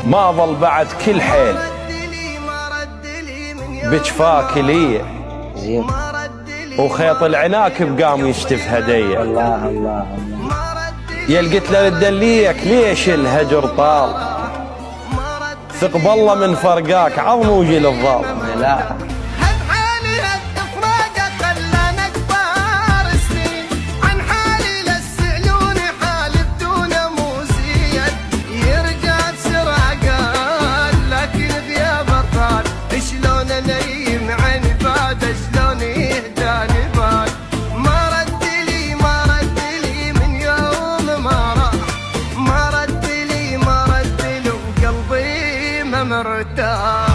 ما ظل بعد كل حيل بجفاك لي زين. وخيط العناك بقام يشتف هدية. الله الله الله. يا قلت له ردليك ليش الهجر طال، ثق بالله من فرقاك عظم وجل الظال. لا مرتاح.